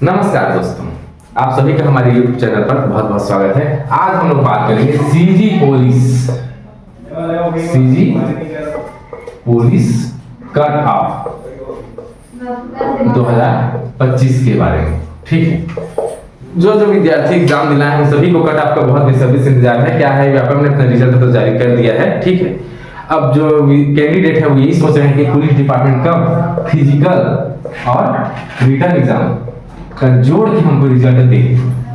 नमस्कार दोस्तों, आप सभी का हमारे YouTube चैनल पर बहुत बहुत स्वागत है। आज हम लोग बात करेंगे सीजी पुलिस कट ऑफ 2025 के बारे में। ठीक है, जो विद्यार्थी एग्जाम दिलाए हैं सभी को कट ऑफ का बहुत बेसब्री से इंतजार है। क्या है, व्यापक ने अपना रिजल्ट तो जारी कर दिया है। ठीक है, अब जो कैंडिडेट है वो यही सोच रहे हैं कि पुलिस डिपार्टमेंट कब फिजिकल और रिटन एग्जाम का जोड़ के हमको रिजल्ट दे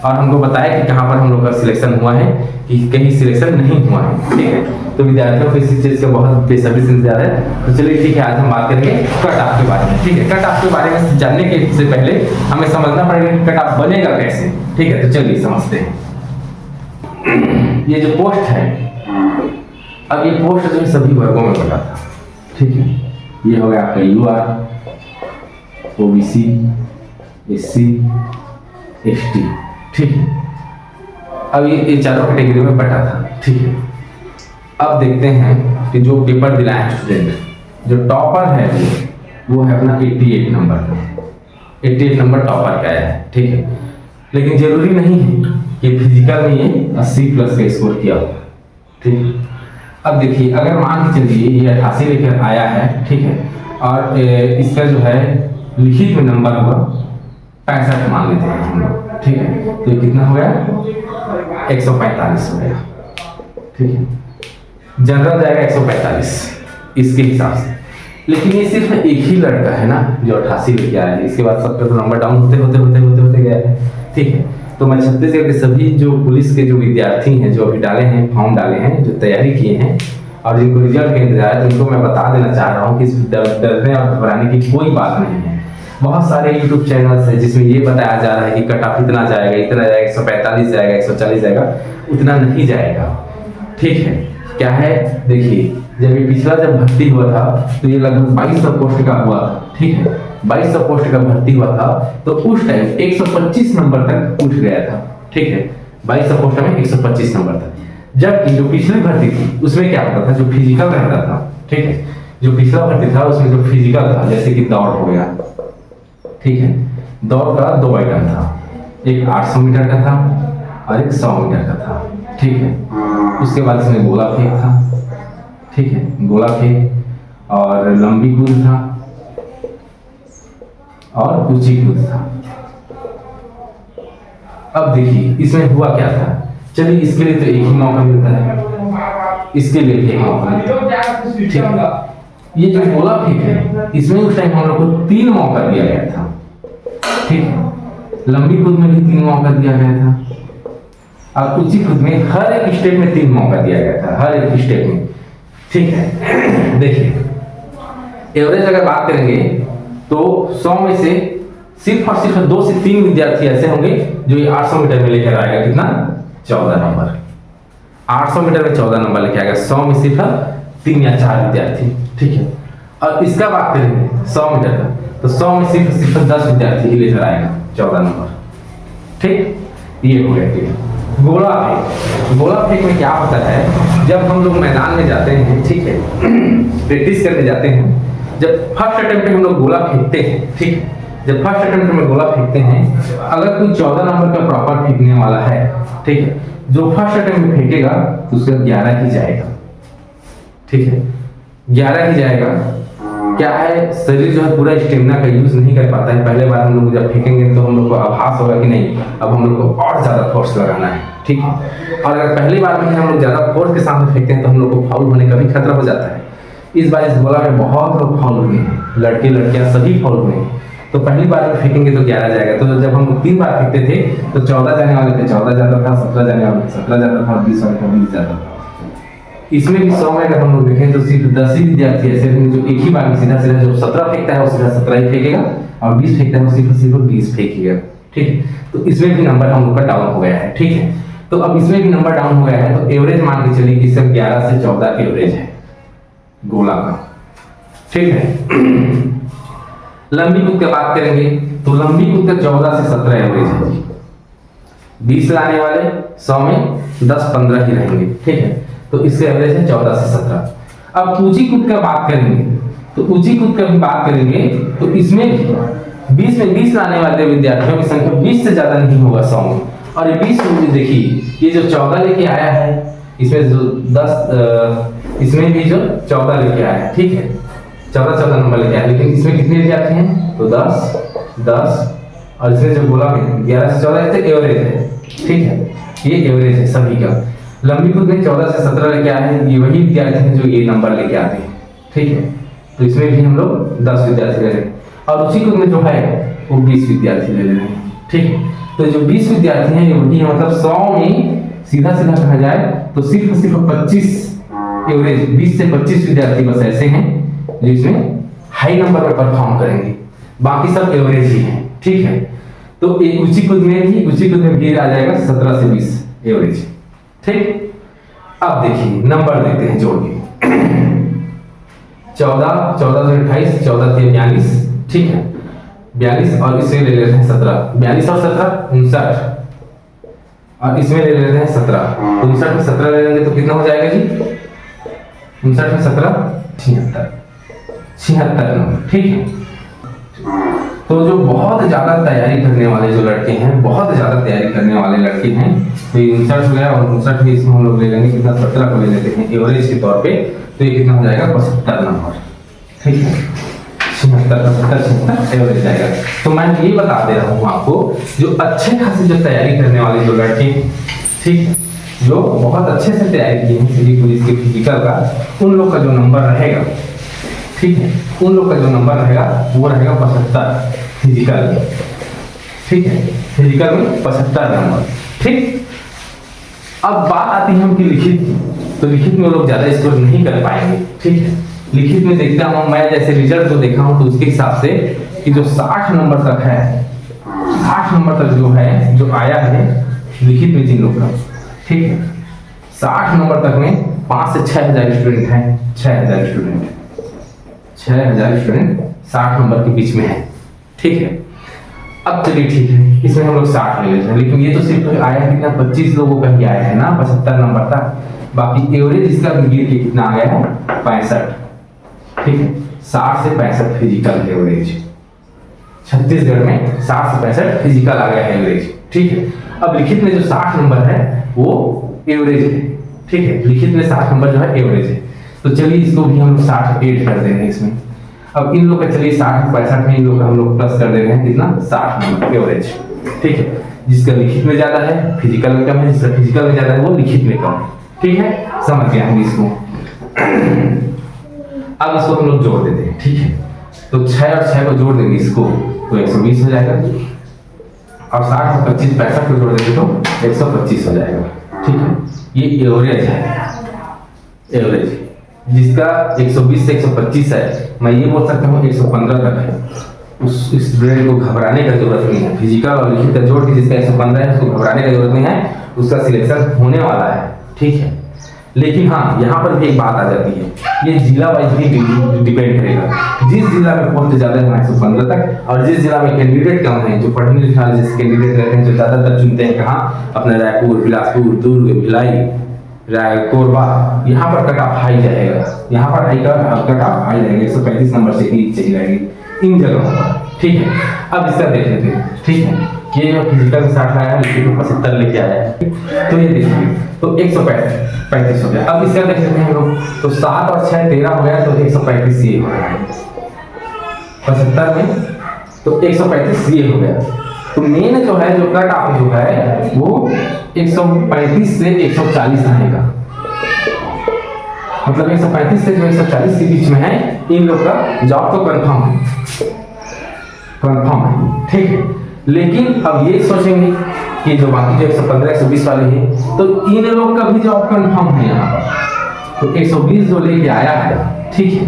और हमको बताया कि कहाँ पर हम लोग का सिलेक्शन हुआ है, कि कहीं सिलेक्शन नहीं हुआ है। ठीक है, तो विद्यार्थियों को इसी चीज का बहुत बेसब्री से इंतजार है। तो चलिए ठीक है, आज हम बात करेंगे कट ऑफ के बारे में। ठीक है, कट ऑफ के बारे में जानने के से पहले हमें समझना पड़ेगा कि कट ऑफ बनेगा कैसे। ठीक है, तो चलिए समझते हैं। ये जो पोस्ट है, अब ये पोस्ट जो सभी वर्गों में बटा था। ठीक है, ये हो गया आपका यूआर, ओबीसी, एससी, एसटी। ठीक है, अब ये चारों कैटेगरी में बटा था। ठीक है, अब देखते हैं कि जो पेपर दिलाए हैं स्टूडेंट, जो टॉपर है वो है अपना 88 नंबर का। 88 नंबर टॉपर का है। ठीक है, लेकिन जरूरी नहीं है कि फिजिकल में ये 80+ का स्कोर किया हो। ठीक है, अब देखिए, अगर मान के चलिए ये 88 लेकर आया है। ठीक है, और इसका जो है लिखित में नंबर हुआ 65 मान लेते हैं हम लोग। ठीक है, तो कितना हो गया, 145 हो गया। ठीक है, जनरल जाएगा 145 इसके हिसाब से। लेकिन ये सिर्फ एक ही लड़का है ना जो 88 लेके आया है, इसके बाद सबका तो नंबर डाउन होते गया है। ठीक है, तो मैं छत्तीसगढ़ के सभी जो पुलिस के जो विद्यार्थी हैं, जो अभी डाले हैं, फॉर्म डाले हैं, जो तैयारी किए हैं और जिनको रिजल्ट का इंतजार है, उनको मैं बता देना चाह रहा हूँ कि डरने और घबराने की कोई बात नहीं है। बहुत सारे YouTube चैनल्स हैं जिसमें ये बताया जा रहा है कि कट ऑफ इतना जाएगा, 145 जाएगा, 140 जाएगा। उतना नहीं जाएगा। ठीक है, क्या है, देखिए, जब ये पिछला जब भर्ती हुआ था तो ये लगभग 2200 पोस्ट का हुआ था। ठीक है, 2200 पोस्ट का भर्ती हुआ था तो उस टाइम 125 नंबर तक उठ गया था। ठीक है, 2200 पोस्ट में 125 नंबर तक। जबकि जो पिछली भर्ती थी उसमें क्या होता था, जो फिजिकल रहता था। ठीक है, जो पिछला भर्ती था उसमें जो फिजिकल था, जैसे कि दौड़ हो गया। ठीक है, दौड़ का 2 आइटम था, एक 800 मीटर का था और एक 100 मीटर का था। ठीक है, उसके बाद इसमें गोला फेंक था। ठीक है, गोला फेंक और लंबी कूद था और ऊंची कूद था। अब देखिए इसमें हुआ क्या था, चलिए इसके लिए तो एक ही मौका मिलता है, इसके लिए एक मौका मिलता है। ठीक है, ये जो गोला फेंक है इसमें उस टाइम हम लोग को 3 मौका दिया गया था। ठीक है, लंबी कूद में भी 3 मौका दिया गया था और ऊंची कूद में हर एक स्टेप में 3 मौका दिया गया था, हर एक स्टेप में। ठीक है, देखिए एवरेज अगर बात करेंगे तो 100 में से सिर्फ और सिर्फ 2 से 3 विद्यार्थी ऐसे होंगे जो ये 800 मीटर में लेकर आएगा कितना, 14 नंबर। 800 मीटर में 14 नंबर लेके आएगा, 100 में सिर्फ 3 या 4 विद्यार्थी। ठीक है, और इसका बात करेंगे 100 मीटर का तो 100 में सिर्फ 10 विद्यार्थी ही लेकर आएगा 14 नंबर। ठीक, ये हो गया। ठीक है, गोला फेंक में क्या होता है, जब हम लोग मैदान में जाते हैं, ठीक है, प्रैक्टिस करने जाते हैं, जब फर्स्ट अटेम्प्ट में हम लोग गोला फेंकते हैं। ठीक है, जब फर्स्ट अटेम्प्ट में गोला फेंकते हैं, अगर कोई 14 नंबर का प्रॉपर फेंकने वाला है, ठीक है, जो फर्स्ट अटेम्प्ट में फेंकेगा तो उसका 11 ही जाएगा। ठीक है, 11 ही जाएगा। क्या है, शरीर जो है पूरा स्टेमिना का यूज नहीं कर पाता है। पहले बार हम लोग जब फेंकेंगे तो हम लोग को आभास होगा कि नहीं, अब हम लोग को और ज्यादा फोर्स लगाना है। ठीक है, और अगर पहली बार में हम लोग ज्यादा फोर्स के साथ फेंकते हैं तो हम लोग को फाउल होने का भी खतरा हो जाता है। इस बार इस गोला में बहुत लोग फाउल हुए हैं, लड़के लड़कियां सभी फाउल हुए हैं। तो पहली बार में फेंकेंगे तो 11 जाएगा। तो जब हम लोग 3 बार फेंकते थे तो 14 जाने वाले थे 14 जाता था, 17 जाने वाले 17 जाता था, 20 वाले थे 20 जाता था। इसमें भी 100 में अगर हम लोग देखें तो सिर्फ 10 ही विद्यार्थी ऐसे हैं जो एक ही बार में सीधा जो 17 फेंकता है वो सीधा 17 ही फेंकेगा और 20 फेंकता है वो सिर्फ 20 फेंकेगा। ठीक है, तो इसमें भी नंबर हम लोग का डाउन हो गया है। ठीक है, तो अब इसमें भी नंबर डाउन हो गया है तो एवरेज मान के चलिए कि सिर्फ 11 से 14 एवरेज है गोला का। ठीक है, लंबी कूद की बात करेंगे तो लंबी कूद का 14 से 17 एवरेज है। 20 लाने वाले 100 में 10-15 ही रहेंगे। ठीक है, तो इसके एवरेज है 14 से 17। अब ऊंची कूद का बात करेंगे तो ऊंची कूद का भी बात करेंगे तो इसमें भी 20 में 20 लाने वाले विद्यार्थियों की संख्या 20 से ज्यादा नहीं होगा 100 में। और ये 20 में देखिए ये जो 14 लेके आया है, इसमें जो 10 इसमें भी जो 14 लेके आया है, ठीक है, 14 नंबर लेके आया, लेकिन इसमें कितने विद्यार्थी हैं? तो 10 और इसमें जो बोला 11 से 14 एवरेज है, ठीक है, ये एवरेज है सभी का। लंबी कूद में 14 से 17 लेके आए हैं, ये वही विद्यार्थी हैं जो ये नंबर लेके आते हैं, ठीक है। तो इसमें भी हम लोग 10 विद्यार्थी ले रहे हैं, और उसी कूद में जो है वो 20 विद्यार्थी ले रहे हैं, ठीक है। तो जो 20 विद्यार्थी हैं ये वही है, मतलब 100 में सीधा कहा जाए तो सिर्फ 25 एवरेज, 20 से 25 विद्यार्थी बस ऐसे हैं जो इसमें हाई नंबर पर परफॉर्म करेंगे, बाकी सब एवरेज ही हैं, ठीक है। तो एक ऊंची कूद में भी आ जाएगा 17 से 20 एवरेज, ठीक। अब देखिए नंबर देते हैं जोड़ के 14 से 28, 14 से 42, ठीक है, 42 और इसमें ले लेते हैं 17, 42 और 17 59, और इसमें ले लेते हैं 17, 59 में 17 ले लेंगे तो कितना हो जाएगा जी? 59 में 17 76 नंबर, ठीक है। तो जो बहुत ज्यादा तैयारी करने वाले जो लड़के हैं, बहुत ज्यादा तैयारी करने वाले लड़के हैं, तो 59 हो गया, और 59 में इसमें हम लोग ले लेंगे कितना? 17 को ले लेते हैं एवरेज के तौर पे, तो ये कितना हो जाएगा? 75 नंबर, ठीक है, 76 एवरेज आएगा। तो मैं ये बता दे रहा हूँ आपको, जो अच्छे खासी जो तैयारी करने वाले जो लड़के, ठीक, जो बहुत अच्छे से तैयारी किए हैं सिविल पुलिस के फिजिकल का, उन लोग का जो नंबर रहेगा, ठीक है, उन लोग का जो नंबर रहेगा वो रहेगा 75 फिजिकल में, ठीक है, फिजिकल में 75 नंबर, ठीक। अब बात आती है उनकी लिखित, तो लिखित में लोग ज्यादा स्कोर नहीं कर पाएंगे, ठीक है। लिखित में देखता हूँ मैं, जैसे रिजल्ट को देखा हूँ तो उसके हिसाब से कि जो 60 नंबर तक है, 60 नंबर तक जो है, जो आया है लिखित में जिन लोग का, ठीक है, 60 नंबर तक में 5 से 6,000 स्टूडेंट हैं, 6,000 स्टूडेंट 60 नंबर के बीच में है, ठीक है। अब चलिए ठीक है, इसमें हम लोग 60 ले लेते हैं, लेकिन ये तो सिर्फ आया कितना? 25 लोगों का ही आया है ना 75 नंबर तक, बाकी एवरेज इसका भी गिर के कितना आ गया है? 65, ठीक है, 60 से 65 फिजिकल एवरेज, छत्तीसगढ़ में 60 से 65 फिजिकल आ गया है एवरेज, ठीक है। अब लिखित में जो 60 नंबर है वो एवरेज है, ठीक है, लिखित में 60 नंबर जो है एवरेज है। तो चलिए इसको भी हम लोग 60 ऐड कर दे रहे हैं इसमें। अब इन लोग का चलिए 60 65 में इन लोग का हम लोग प्लस कर दे रहे हैं कितना? 60 नंबर एवरेज, ठीक है। जिसका लिखित में ज्यादा है फिजिकल में कम है, जिसका फिजिकल में ज्यादा है वो लिखित में कम है, ठीक है, समझ गए हम इसको। अब इसको हम लोग जोड़ देते हैं, ठीक है। तो 6 और 6 को जोड़ देंगे इसको तो 120 हो जाएगा, और 60 और 25 65 को जोड़ देंगे तो 125 हो जाएगा, ठीक है। ये एवरेज है, एवरेज जिसका 120 से 125 है, मैं ये बोल सकता हूँ 115 तक है। उस स्टूडेंट को घबराने का जरूरत नहीं है, फिजिकल और लिखित का जोड़ के जिसका 115 है उसको घबराने का जरूरत नहीं है, उसका सिलेक्शन होने वाला है, ठीक है। लेकिन हाँ, यहाँ पर भी एक बात आ जाती है, ये जिला वाइज भी डिपेंड करेगा। जिस जिला में पोस्ट ज्यादा है 115 तक, और जिस जिला में कैंडिडेट कम है, जो पढ़ने लिखने वाले जैसे कैंडिडेट रहते हैं, जो ज्यादातर चुनते हैं कहाँ? अपना रायपुर, बिलासपुर, दुर्ग, भिलाई, कोरबा, यहाँ पर कट ऑफ हाई जाएगा, यहाँ पर कट ऑफ हाई रहेगा, 135 नंबर से नीचे ही रहेगी इन जगहों पर, ठीक है। अब इसका देख लेते हैं, ठीक है। ये जो फिजिकल में 60 आया है, लिखित में 75 लेके आया है, तो ये देखिए तो 135 हो गया। अब इसका देख लेते हैं हम लोग, तो 7 और 6 13 हो गया, तो 135 ये हो गया, 75 में तो 135 ये हो गया। तो मेन जो है, जो कट ऑफ जो है वो 135 से 140 रहेगा, मतलब 135 से जो 140 के बीच में है, इन लोग का जॉब तो कंफर्म है, ठीक है। लेकिन अब ये सोचेंगे कि जो बाकी जो 115 120 वाले हैं, तो इन लोग का भी जॉब कंफर्म है यहाँ पर। तो 120 जो लेके आया है, ठीक है,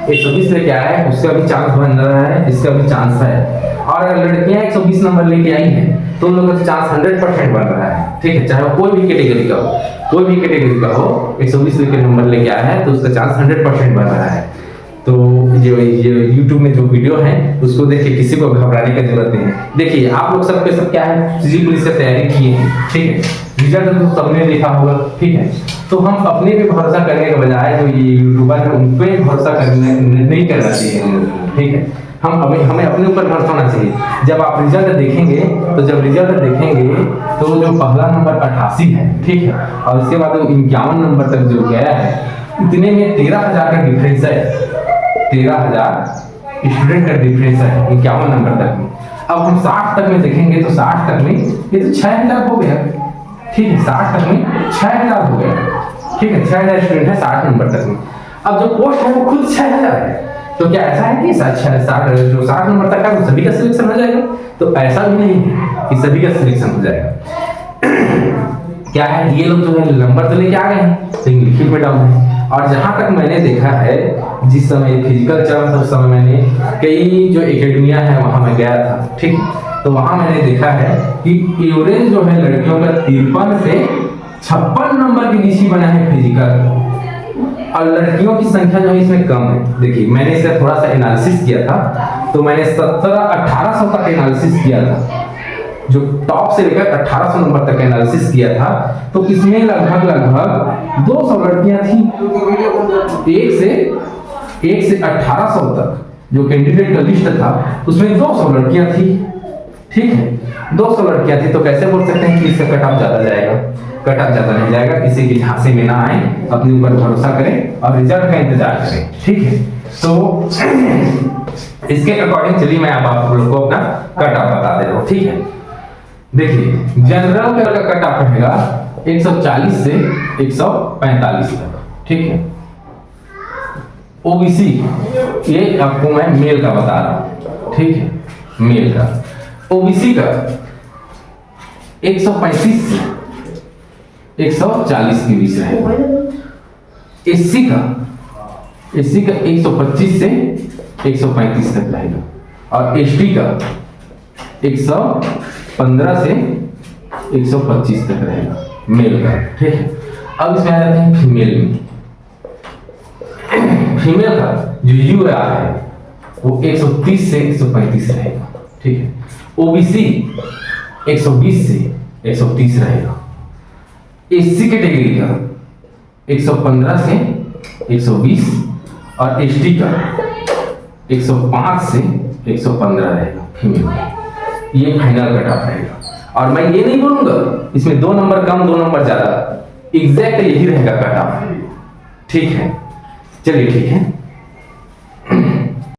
120 लेके आया है, उसका भी चांस बन रहा है, इसका भी चांस है। और अगर लड़कियां 120 नंबर लेके आई हैं तो उन लोगों का चांस 100% बन रहा है, ठीक है, चाहे वो कोई भी कैटेगरी का हो, कोई भी कैटेगरी का हो, 120 लेके नंबर लेके आया है तो उसका चांस 100% बन रहा है। तो जो YouTube में जो वीडियो है उसको देख के किसी को घबराने की जरूरत नहीं है। देखिए आप लोग सब के सब क्या है, सिविल पुलिस की तैयारी किए हैं, ठीक है, रिजल्ट तो सबने देखा होगा, ठीक है। तो हम अपने पे भरोसा करने के बजाय जो ये यूट्यूबर है उन पे भरोसा करने नहीं करना चाहिए, ठीक है। हमें अपने ऊपर भरोसा होना चाहिए। जब आप रिजल्ट देखेंगे तो जो पहला नंबर 88 है, ठीक है, और उसके बाद वो 51 नंबर तक जो गया है, इतने में 13,000 का डिफरेंस है। 13,000 स्टूडेंट का डिफरेंस है 51 नंबर तक में। अब हम 60 तक में देखेंगे तो 60 तक में ये तो 6,000 हो गया, ठीक है, 60 तक में 6,000 हो गया, ठीक है, 6,000 स्टूडेंट है 60 नंबर तक में। अब जो पोस्ट है वो खुद 6,000 है, तो क्या ऐसा है कि 60 नंबर तक का तो सभी का सिलेक्शन हो जाएगा? तो ऐसा भी नहीं है कि सभी का सिलेक्शन हो जाएगा। क्या है, ये लोग जो है नंबर तो लेके आ गए हैं, लेकिन लिखित में डाउन है। और जहां तक मैंने देखा है, जिस समय फिजिकल चल रहा था उस समय मैंने कई जो एकेडमिया है वहां मैं गया था, ठीक, तो वहां मैंने देखा है कि एवरेज जो है लड़कियों का 53 से 56 नंबर के बीच ही बना है फिजिकल, और लड़कियों की संख्या जो है इसमें कम है। देखिए मैंने इसका थोड़ा सा एनालिसिस किया था, तो मैंने 1700-1800 तक एनालिसिस किया था, जो टॉप से लेकर 1800 नंबर तक एनालिसिस किया था, तो इसमें लगभग 200 लड़कियां थी। एक से 1800 तक जो कैंडिडेट का लिस्ट था उसमें 200 लड़कियां थी, ठीक है, 200 लड़कियां थी। तो कैसे बोल सकते हैं कि इसका कट ऑफ ज्यादा जाएगा? कट ऑफ ज्यादा नहीं जाएगा, किसी की झांसे में ना आए, अपने ऊपर भरोसा करें और रिजल्ट का इंतजार करें, ठीक है। तो इसके अकॉर्डिंग चलिए मैं आप लोग को अपना कट ऑफ बता दे रहा हूँ, ठीक है। देखिए जनरल का कट ऑफ रहेगा 140 से 145 तक, ठीक है। ओबीसी ये आपको मैं मेल का बता रहा हूं, ठीक है, मेल का। ओबीसी का 135 से 140 के बीच रहेगा। एससी का 125 से 135 तक रहेगा, और एसटी का 115 से 125 तक रहेगा मेल का, ठीक है। अब इसमें आ जाते हैं फीमेल में। फीमेल का जो यूआर है वो 130 से 135 रहेगा, ठीक है। ओबीसी 120 से 130 रहेगा। एससी कैटेगरी का 115 से 120, और एसटी का 105 से 115 रहेगा फीमेल। ये फाइनल कट ऑफ रहेगा। और मैं ये नहीं बोलूंगा इसमें 2 नंबर कम 2 नंबर ज्यादा, एग्जैक्ट यही रहेगा कट ऑफ, ठीक है। चलिए ठीक है।